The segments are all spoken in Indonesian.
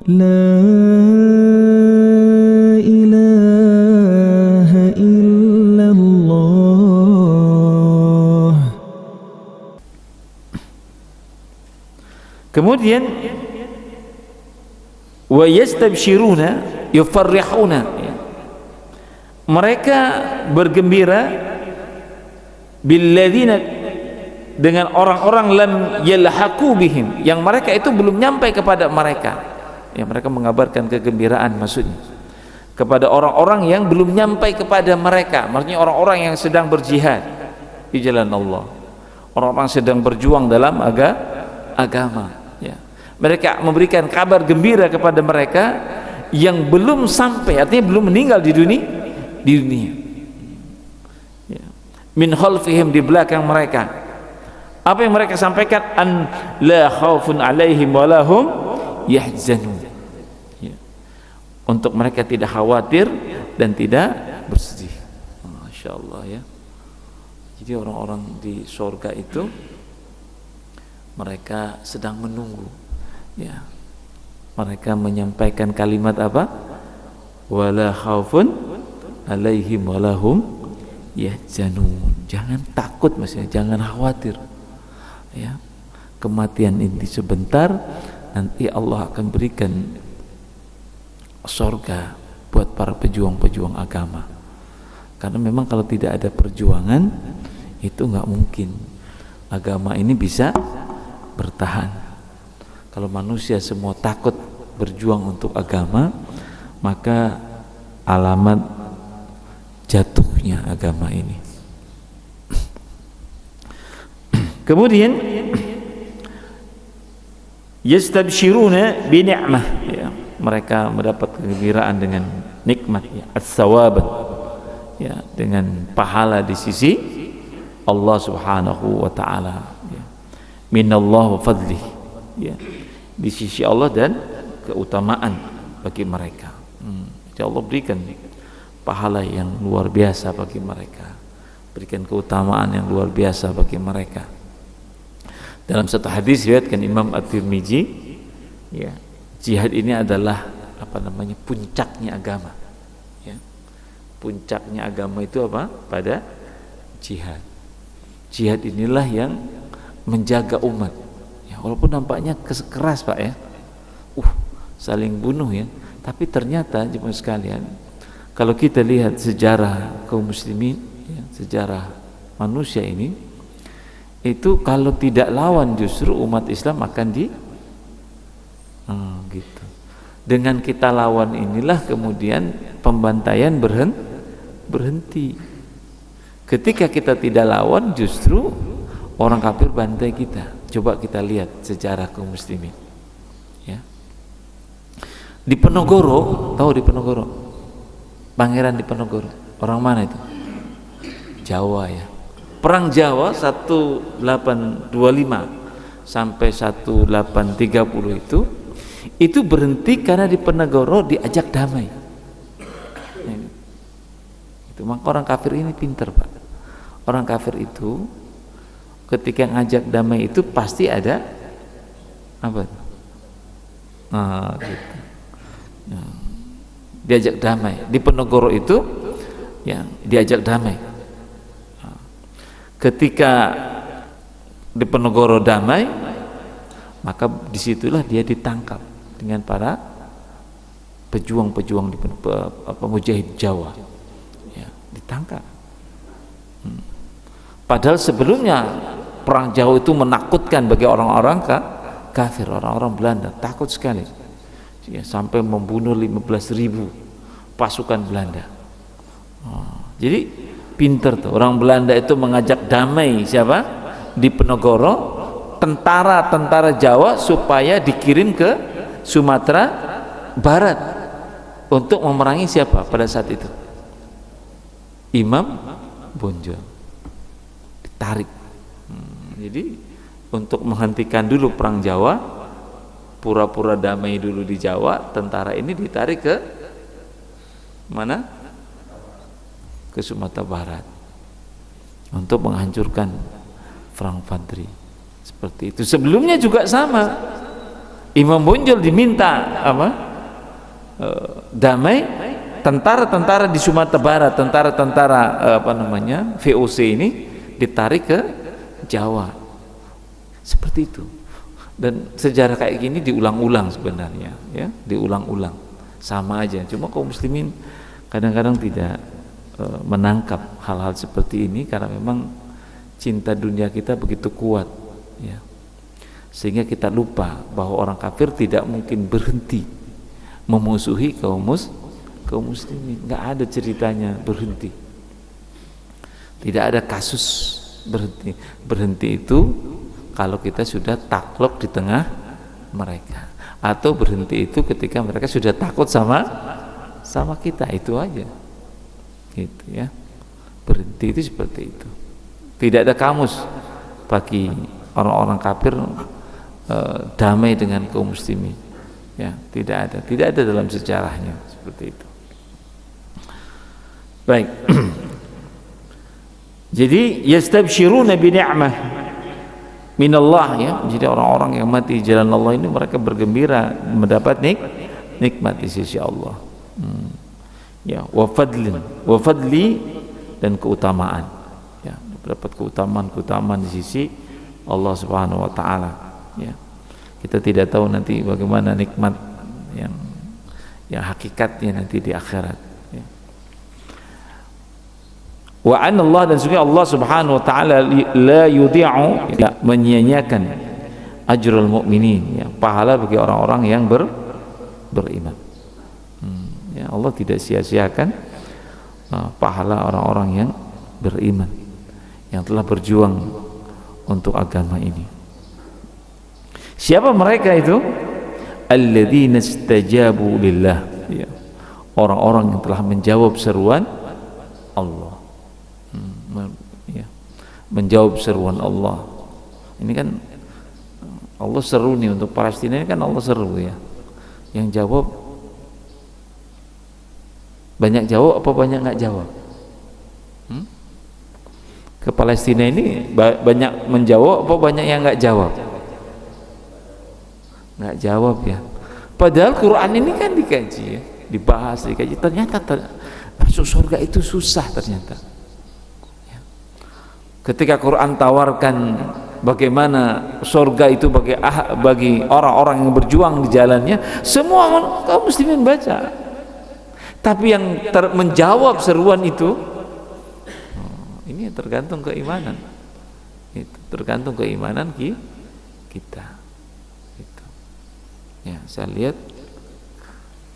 لا إله إلا الله. Kemudian wa yastabshiruna yufarrihuna, ya. Mereka bergembira billadzina, dengan orang-orang lam yalhaqu bihim, yang mereka itu belum nyampai kepada mereka. Ya, mereka mengabarkan kegembiraan maksudnya kepada orang-orang yang belum nyampai kepada mereka, maksudnya orang-orang yang sedang berjihad di jalan Allah, orang-orang sedang berjuang dalam agama. Ya. Mereka memberikan kabar gembira kepada mereka yang belum sampai, artinya belum meninggal di dunia. Ya. Min khalfihim, di belakang mereka. Apa yang mereka sampaikan? An la khaufun alaihim wa lahum yahzanun. Ya. Untuk mereka tidak khawatir dan tidak bersedih. Masya Allah, ya. Jadi orang-orang di surga itu mereka sedang menunggu, ya. Mereka menyampaikan kalimat apa? Wala khaufun alaihim walahum yahzanun. Jangan takut, maksudnya jangan khawatir, ya. Kematian ini sebentar, nanti Allah akan berikan surga buat para pejuang-pejuang agama. Karena memang kalau tidak ada perjuangan itu nggak mungkin agama ini bisa bertahan. Kalau manusia semua takut berjuang untuk agama, maka alamat jatuhnya agama ini. Kemudian yastabshiruna bi ni'mah, ya. Mereka mendapat kegembiraan dengan nikmat, ya, as-sawabat, ya, dengan pahala di sisi Allah Subhanahu wa taala, ya. Minallah wa fadlih, ya, di sisi Allah dan keutamaan bagi mereka. Jadi Allah berikan pahala yang luar biasa bagi mereka, berikan keutamaan yang luar biasa bagi mereka. Dalam satu hadis riwayatkan Imam At-Tirmizi, ya, jihad ini adalah apa namanya, puncaknya agama, ya. Puncaknya agama itu apa? Pada jihad. Jihad inilah yang menjaga umat, ya, walaupun nampaknya keras, Pak, ya, saling bunuh, ya, tapi ternyata jemaah sekalian, kalau kita lihat sejarah kaum muslimin, ya, sejarah manusia ini, itu kalau tidak lawan justru umat Islam akan gitu. Dengan kita lawan inilah kemudian pembantaian berhenti. Ketika kita tidak lawan, justru orang kafir bantai kita. Coba kita lihat sejarah kaum muslimin, ya. Di Penogoro, tahu di Penogoro? Pangeran di Penogoro, orang mana itu? Jawa, ya. Perang Jawa 1825 sampai 1830 itu berhenti karena di Penogoro diajak damai. Itu maka orang kafir ini pinter, Pak. Orang kafir itu ketika ngajak damai itu pasti ada apa? Gitu. Nah, diajak damai di Penogoro itu, yang diajak damai. Nah, ketika di Penogoro damai, maka disitulah dia ditangkap dengan para pejuang-pejuang di mujahid Jawa, ya, ditangkap. Padahal sebelumnya perang Jawa itu menakutkan bagi orang-orang kafir, orang-orang Belanda takut sekali, ya, sampai membunuh 15.000 pasukan Belanda. Jadi pinter tuh orang Belanda itu mengajak damai siapa? Di Penogoro, tentara-tentara Jawa supaya dikirim ke Sumatera Barat untuk memerangi siapa pada saat itu? Imam Bonjol. Ditarik. Jadi untuk menghentikan dulu perang Jawa, pura-pura damai dulu di Jawa, tentara ini ditarik ke mana? Ke Sumatera Barat untuk menghancurkan Frank Fadri. Seperti itu. Sebelumnya juga sama. Imam Bonjol diminta apa? Damai, tentara-tentara di Sumatera Barat, tentara-tentara apa namanya, VOC ini ditarik ke Jawa. Seperti itu. Dan sejarah kayak gini diulang-ulang sebenarnya, ya, diulang-ulang. Sama aja. Cuma kaum muslimin kadang-kadang tidak menangkap hal-hal seperti ini karena memang cinta dunia kita begitu kuat, ya. Sehingga kita lupa bahwa orang kafir tidak mungkin berhenti memusuhi kaum muslimin. Nggak ada ceritanya berhenti. Tidak ada kasus berhenti. Berhenti itu kalau kita sudah takluk di tengah mereka, atau berhenti itu ketika mereka sudah takut sama kita, itu aja. Gitu ya. Berhenti itu seperti itu. Tidak ada kamus bagi orang-orang kafir damai dengan kaum muslimin, ya, tidak ada dalam sejarahnya seperti itu. Baik. Jadi yastabshiruna bi ni'mah minallah, ya. Jadi orang-orang yang mati di jalan Allah ini mereka bergembira mendapat nikmat di sisi Allah. Ya, wa fadli dan keutamaan, ya, dapat keutamaan di sisi Allah Subhanahu wa taala, ya. Kita tidak tahu nanti bagaimana nikmat yang hakikatnya nanti di akhirat, ya. Wa anna Allah, dan sungguh Allah Subhanahu wa taala la yudhi'u, ya, menyia-nyiakan ajrul mukminin, ya, pahala bagi orang-orang yang beriman. Ya, Allah tidak sia-siakan pahala orang-orang yang beriman, yang telah berjuang untuk agama ini. Siapa mereka itu? Alladzina istajabu lillah, ya, orang-orang yang telah menjawab seruan Allah, ya, menjawab seruan Allah. Ini kan Allah seru nih untuk Palestina, ini kan Allah seru, ya. Yang jawab banyak jawab apa banyak nggak jawab? Ke Palestina ini banyak menjawab apa banyak yang nggak jawab? Nggak jawab, ya. Padahal Quran ini kan dikaji, ya, dibahas, dikaji. Ternyata masuk surga itu susah ternyata. Ya. Ketika Quran tawarkan bagaimana surga itu bagi orang-orang yang berjuang di jalannya, semua kaum muslimin baca. Tapi yang menjawab seruan itu, ini tergantung keimanan. Itu tergantung keimanan kita. Itu. Ya, saya lihat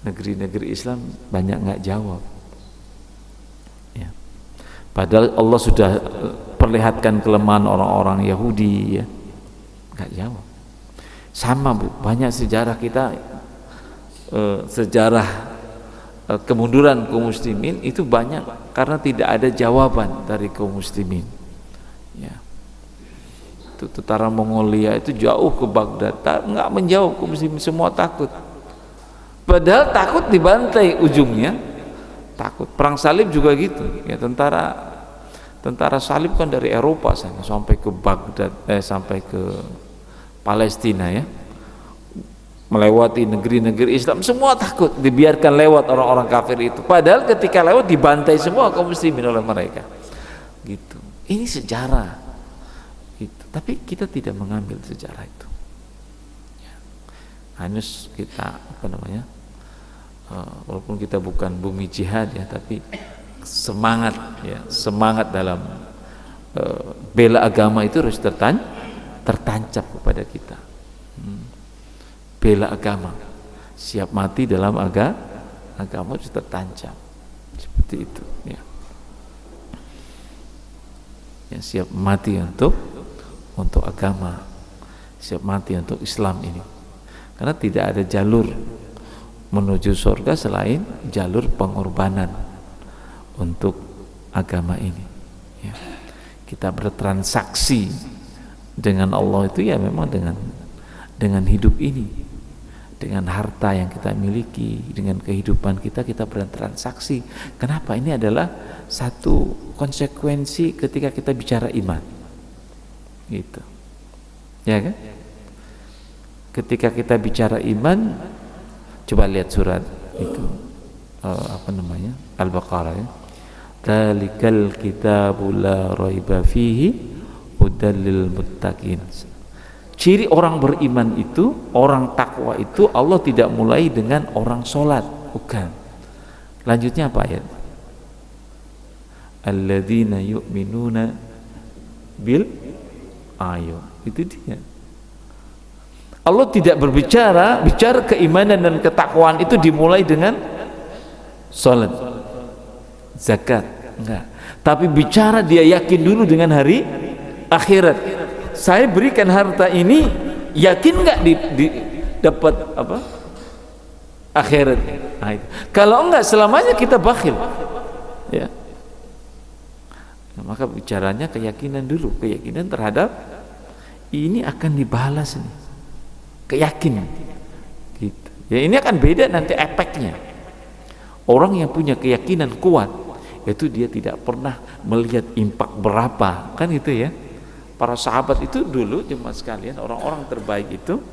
negeri-negeri Islam banyak nggak jawab. Ya. Padahal Allah sudah perlihatkan kelemahan orang-orang Yahudi, ya, nggak jawab. Sama, Bu, banyak sejarah kita, sejarah kemunduran kaum muslimin itu banyak karena tidak ada jawaban dari kaum muslimin, ya. Itu tentara Mongolia itu jauh ke Baghdad, nggak menjawab, kaum muslimin semua takut. Padahal takut dibantai ujungnya, takut. Perang salib juga gitu, ya, tentara salib kan dari Eropa sana sampai ke Baghdad, sampai ke Palestina, ya, melewati negeri-negeri Islam, semua takut dibiarkan lewat orang-orang kafir itu. Padahal ketika lewat dibantai semua kaum muslimin oleh mereka. Gitu. Ini sejarah. Gitu. Tapi kita tidak mengambil sejarah itu. Ya. Harus kita walaupun kita bukan bumi jihad, ya, tapi semangat, ya, semangat dalam bela agama itu harus tertancap kepada kita. Bela agama, siap mati dalam agama itu tertancap seperti itu, ya. Ya, siap mati untuk agama, siap mati untuk Islam ini, karena tidak ada jalur menuju surga selain jalur pengorbanan untuk agama ini, ya. Kita bertransaksi dengan Allah itu, ya, memang dengan hidup ini, dengan harta yang kita miliki, dengan kehidupan kita bertransaksi. Kenapa? Ini adalah satu konsekuensi ketika kita bicara iman, gitu, ya kan? ketika kita bicara iman, coba lihat surat itu apa namanya, Al-Baqarah ya. Dzalikal kitabu la raiba fihi hudal lil muttaqin. Ciri orang beriman itu, orang takwa itu, Allah tidak mulai dengan orang sholat, bukan. Lanjutnya apa ayat? Alladzina yu'minuna bil ayo, itu dia. Allah tidak bicara keimanan dan ketakwaan itu dimulai dengan sholat, zakat, enggak. Tapi bicara dia yakin dulu dengan hari akhirat. Saya berikan harta ini, yakin enggak dapat apa? Akhirat. Nah, kalau enggak, selamanya kita bakhil. Ya. Nah, maka bicaranya keyakinan dulu, keyakinan terhadap ini akan dibalas nih. Keyakinan. Gitu. Ya, ini akan beda nanti efeknya. Orang yang punya keyakinan kuat, itu dia tidak pernah melihat impak berapa, kan itu ya. Para sahabat itu dulu, jemaah sekalian, orang-orang terbaik itu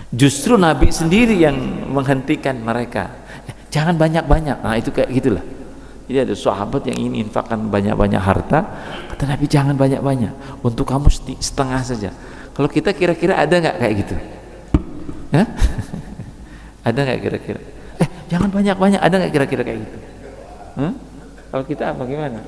justru Nabi sendiri yang menghentikan mereka. Jangan banyak-banyak. Nah, itu kayak gitulah. Jadi ada sahabat yang ingin infakkan banyak-banyak harta, kata Nabi jangan banyak-banyak, untuk kamu setengah saja. Kalau kita kira-kira ada nggak kayak gitu? Hah? Ada nggak kira-kira? Jangan banyak-banyak, ada nggak kira-kira kayak gitu? Kalau kita apa gimana?